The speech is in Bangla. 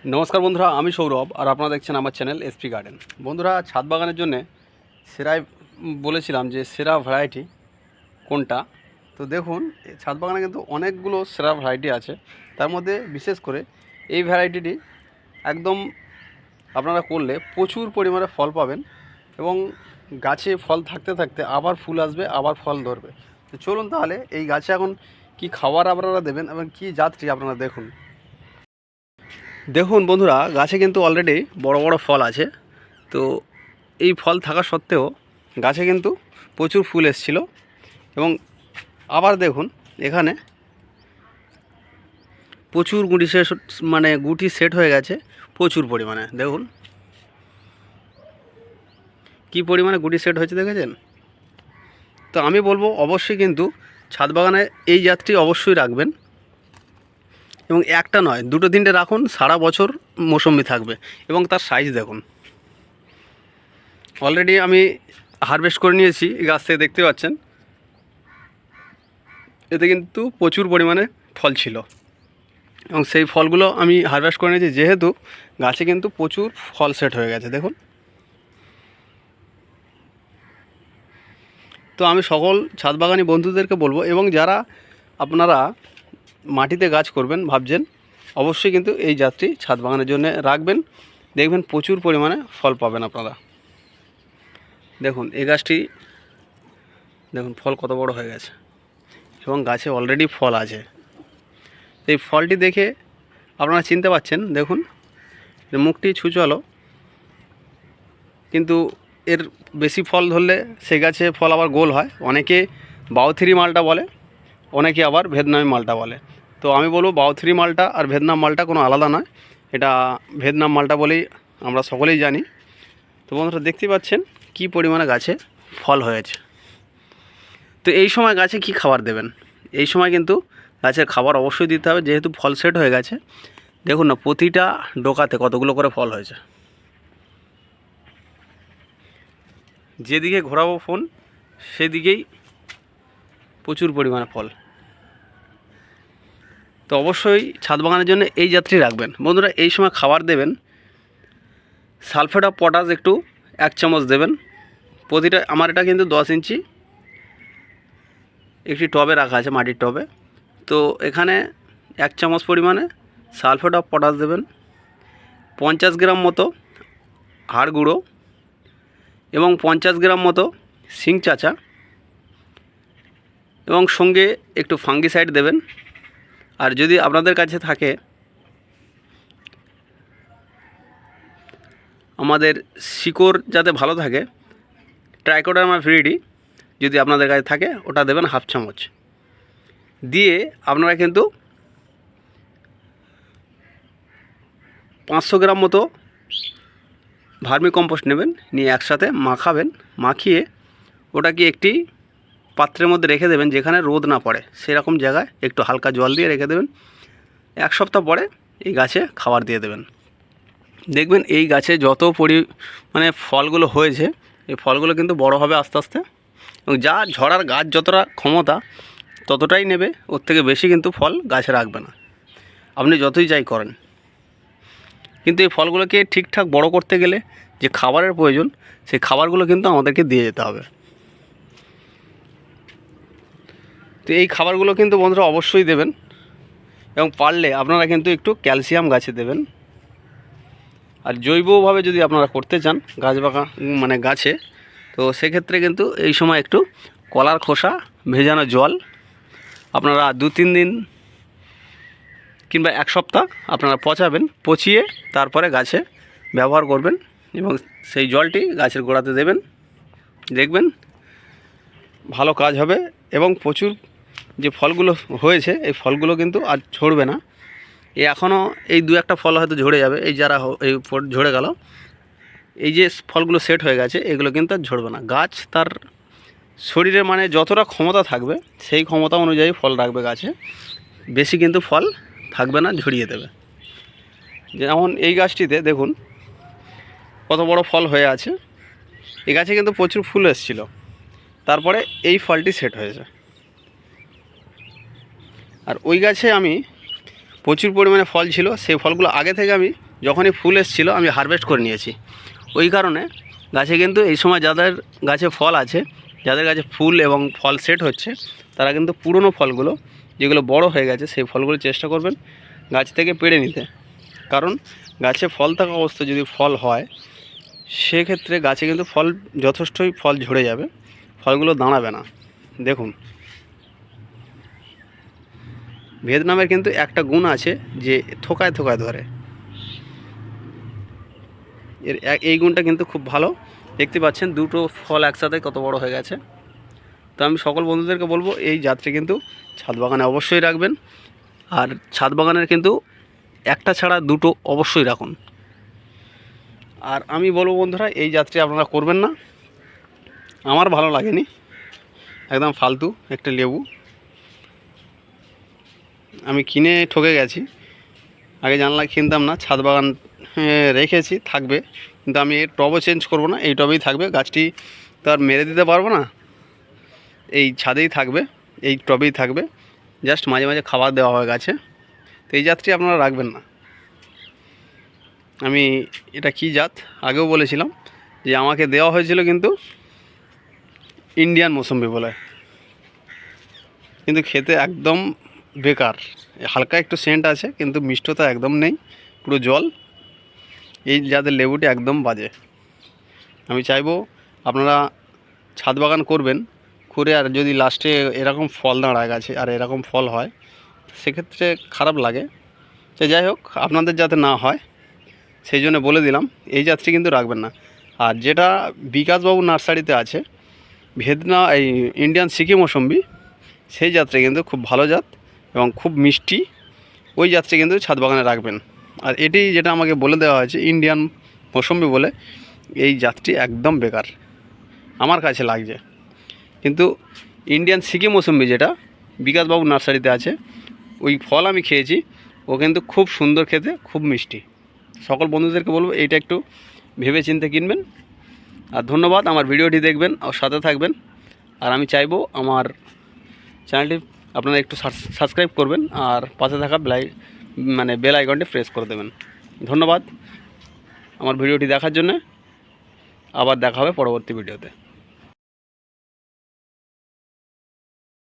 নমস্কার বন্ধুরা, আমি সৌরভ আর আপনারা দেখছেন আমার চ্যানেল এসপি গার্ডেন। বন্ধুরা, ছাদ বাগানের জন্য সেরাই বলেছিলাম যে সেরা ভ্যারাইটি কোনটা। তো দেখুন, ছাদ বাগানে কিন্তু অনেকগুলো সেরা ভ্যারাইটি আছে। তার মধ্যে বিশেষ করে এই ভ্যারাইটিটি একদম আপনারা করলে প্রচুর পরিমাণে ফল পাবেন এবং গাছে ফল থাকতে থাকতে আবার ফুল আসবে, আবার ফল ধরবে। তো চলুন তাহলে এই গাছে এখন কি খাবার আপনারা দেবেন এবং কি জাতটি আপনারা দেখুন। দেখুন বন্ধুরা, গাছে কিন্তু অলরেডি বড় বড় ফল আছে। তো এই ফল থাকা সত্ত্বেও গাছে কিন্তু প্রচুর ফুল এসেছিল এবং আবার দেখুন এখানে প্রচুর গুটি সেট হয়ে গেছে প্রচুর পরিমাণে। দেখুন কি পরিমাণে গুটি সেট হয়েছে, দেখেছেন? তো আমি বলবো অবশ্যই কিন্তু ছাদ বাগানে এই জাতটি অবশ্যই রাখবেন এবং একটা নয়, দুটো তিনটে রাখুন, সারা বছর মৌসুমি থাকবে। এবং তার সাইজ দেখুন, অলরেডি আমি হারভেস্ট করে নিয়েছি গাছ থেকে, দেখতে পাচ্ছেন এতে কিন্তু প্রচুর পরিমাণে ফল ছিল এবং সেই ফলগুলো আমি হারভেস্ট করে নিয়েছি, যেহেতু গাছে কিন্তু প্রচুর ফল সেট হয়ে গেছে। দেখুন, তো আমি সকল ছাদ বাগানি বন্ধুদেরকে বলবো এবং যারা আপনারা মাটিতে গাছ করবেন ভাবছেন, অবশ্যই কিন্তু এই জাতটি ছাদ বাগানের জন্য রাখবেন। দেখবেন প্রচুর পরিমাণে ফল পাবেন আপনারা। দেখুন এই গাছটি দেখুন, ফল কত বড় হয়ে গেছে এবং গাছে অলরেডি ফল আছে। এই ফলটি দেখে আপনারা চিনতে পারছেন, দেখুন মুখটি ছুঁচলো, কিন্তু এর বেশি ফল ধরলে সেই গাছে ফল আবার গোল হয়। অনেকে বাউথিরি মালটা বলে, অনেকে আবার ভিয়েতনামি মালটা বলে। তো আমি বলবো বাউথিরি মালটা আর ভিয়েতনাম মালটা কোনো আলাদা নয়, এটা ভিয়েতনাম মালটা বলেই আমরা সকলেই জানি। তো বন্ধুরা দেখতেই পাচ্ছেন কি পরিমাণে গাছে ফল হয়েছে। তো এই সময় গাছে কি খাবার দেবেন? এই সময় কিন্তু গাছের খাবার অবশ্যই দিতে হবে, যেহেতু ফল সেট হয়ে গেছে। দেখুন না, প্রতিটা ডোকাতে কতগুলো করে ফল হয়েছে। যেদিকে ঘোরাবো ফোন সেদিকেই প্রচুর পরিমাণে ফল। তো অবশ্যই ছাদ বাগানের জন্য এই জাতটি রাখবেন। বন্ধুরা, এই সময় খাবার দেবেন সালফেট অফ পটাশ একটু 1 চামচ দেবেন প্রতিটা। আমার এটা কিন্তু 10 ইঞ্চি একটি টবে রাখা আছে, মাটির টবে। তো এখানে 1 চামচ পরিমাণে সালফেট অফ পটাশ দেবেন, 50 গ্রাম মতো হাড় গুঁড়ো এবং 50 গ্রাম মতো সিং চাচা এবং সঙ্গে একটু ফাঙ্গিসাইড দেবেন। আর যদি আপনাদের কাছে থাকে আমাদের শিকড় যাতে ভালো থাকে, ট্রাইকোডার্মা ভিরিডি যদি আপনাদের কাছে থাকে ওটা দেবেন 1/2 চামচ দিয়ে। আপনারা কিন্তু 500 গ্রাম মতো ভার্মি কম্পোস্ট নেবেন, নিয়ে একসাথে মাখাবেন। মাখিয়ে ওটাকে একটি পাত্রের মধ্যে রেখে দেবেন, যেখানে রোদ না পড়ে সেরকম জায়গায় একটু হালকা জল দিয়ে রেখে দেবেন। 1 সপ্তাহ পরে এই গাছে খাবার দিয়ে দেবেন। দেখবেন এই গাছে যত মানে ফলগুলো হয়েছে, এই ফলগুলো কিন্তু বড় হবে আস্তে আস্তে এবং যা ঝরার গাছ যতটা ক্ষমতা ততটাই নেবে, ওর থেকে বেশি কিন্তু ফল গাছে রাখবে না, আপনি যতই যাই করেন। কিন্তু এই ফলগুলোকে ঠিকঠাক বড় করতে গেলে যে খাবারের প্রয়োজন, সেই খাবারগুলো কিন্তু আমাদেরকে দিয়ে যেতে হবে। তো এই খাবারগুলো কিন্তু বন্ধুরা অবশ্যই দেবেন এবং পারলে আপনারা কিন্তু একটু ক্যালসিয়াম গাছে দেবেন। আর জৈবভাবে যদি আপনারা করতে চান গাছ মানে গাছে, তো সেক্ষেত্রে কিন্তু এই সময় একটু কলার খোসা ভেজানো জল আপনারা 2-3 দিন কিংবা 1 সপ্তাহ আপনারা পচাবেন, পচিয়ে তারপরে গাছে ব্যবহার করবেন এবং সেই জলটি গাছের গোড়াতে দেবেন। দেখবেন ভালো কাজ হবে এবং প্রচুর যে ফলগুলো হয়েছে এই ফলগুলো কিন্তু আর ঝরবে না। এখনও এই 2-1টা ফল হয়তো ঝরে যাবে, এই যারা এই ঝরে গেল, এই যে ফলগুলো সেট হয়ে গেছে এগুলো কিন্তু আর ঝরবে না। গাছ তার শরীরে মানে যতটা ক্ষমতা থাকবে সেই ক্ষমতা অনুযায়ী ফল রাখবে গাছে, বেশি কিন্তু ফল থাকবে না, ঝরিয়ে দেবে। যেমন এই গাছটিতে দেখুন কত বড় ফল হয়ে আছে। এই গাছে কিন্তু প্রচুর ফুল এসেছিলো, তারপরে এই ফলটি সেট হয়েছে। আর ওই গাছে আমি প্রচুর পরিমাণে ফল ছিল, সেই ফলগুলো আগে থেকে আমি যখনই ফুল এসেছিলো আমি হারভেস্ট করে নিয়েছি। ওই কারণে গাছে কিন্তু এই সময় যাদের গাছে ফল আছে, যাদের গাছে ফুল এবং ফল সেট হচ্ছে, তারা কিন্তু পুরনো ফলগুলো যেগুলো বড় হয়ে গেছে সেই ফলগুলো চেষ্টা করবেন গাছ থেকে পেড়ে নিতে। কারণ গাছে ফল থাকা অবস্থায় যদি ফল হয়, সেক্ষেত্রে গাছে কিন্তু ফল যথেষ্টই ফল ঝরে যাবে, ফলগুলো দাঁড়াবে না। দেখুন, ভিয়েতনামের কিন্তু একটা গুণ আছে যে থোকায় থোকায় ধরে, এই গুণটা কিন্তু খুব ভালো। দেখতে পাচ্ছেন দুটো ফল একসাথে কত বড় হয়ে গেছে। তো আমি সকল বন্ধুদেরকে বলবো এই জাতটি কিন্তু ছাদ বাগানে অবশ্যই রাখবেন। আর ছাদ বাগানের কিন্তু একটা ছাড়া দুটো অবশ্যই রাখুন। আর আমি বলবো বন্ধুরা, এই জাতটি আপনারা করবেন না, আমার ভালো লাগেনি, একদম ফালতু একটা লেবু। আমি কিনে ঠকে গেছি, আগে জানলা কিনতাম না, ছাদ বাগান রেখেছি, থাকবে, কিন্তু আমি এর টবও চেঞ্জ করব না, এই টবেই থাকবে। গাছটি তো আর মেরে দিতে পারবো না, এই ছাদেই থাকবে, এই টবেই থাকবে, জাস্ট মাঝে মাঝে খাবার দেওয়া হয় গাছে। তো এই জাতটি আপনারা রাখবেন না। আমি এটা কি জাত আগেও বলেছিলাম যে আমাকে দেওয়া হয়েছিল কিন্তু ইন্ডিয়ান মৌসুম্বি বলে, কিন্তু খেতে একদম বেকার। হালকা একটু সেন্ট আছে কিন্তু মিষ্টতা একদম নেই, পুরো জল। এই জাতের লেবুটি একদম বাজে। আমি চাইবো আপনারা ছাদ বাগান করবেন করে, আর যদি লাস্টে এরকম ফল দাঁড়ায় গাছে আর এরকম ফল হয়, সেক্ষেত্রে খারাপ লাগে। তো যাই হোক, আপনাদের যাতে না হয় সেই জন্য বলে দিলাম, এই জাতটি কিন্তু রাখবেন না। আর যেটা বিকাশবাবু নার্সারিতে আছে এই ইন্ডিয়ান সিকি মৌসুম্বি, সেই জাতটা কিন্তু খুব ভালো জাত এবং খুব মিষ্টি, ওই জাতটি কিন্তু ছাদ বাগানে রাখবেন। আর এটি যেটা আমাকে বলে দেওয়া হয়েছে ইন্ডিয়ান মৌসুম্বি বলে, এই জাতটি একদম বেকার আমার কাছে লাগছে। কিন্তু ইন্ডিয়ান সিকি মৌসুম্বি যেটা বিকাশবাবু নার্সারিতে আছে, ওই ফল আমি খেয়েছি, ও কিন্তু খুব সুন্দর খেতে, খুব মিষ্টি। সকল বন্ধুদেরকে বলবো এইটা একটু ভেবে চিন্তে কিনবেন। আর ধন্যবাদ, আমার ভিডিওটি দেখবেন আর সাথে থাকবেন। আর আমি চাইবো আমার চ্যানেলটি আপনারা একটু সাবস্ক্রাইব করবেন আর পাশে থাকা বেল আইকনটি প্রেস করে দেবেন। ধন্যবাদ আমার ভিডিওটি দেখার জন্য। আবার দেখা হবে পরবর্তী ভিডিওতে।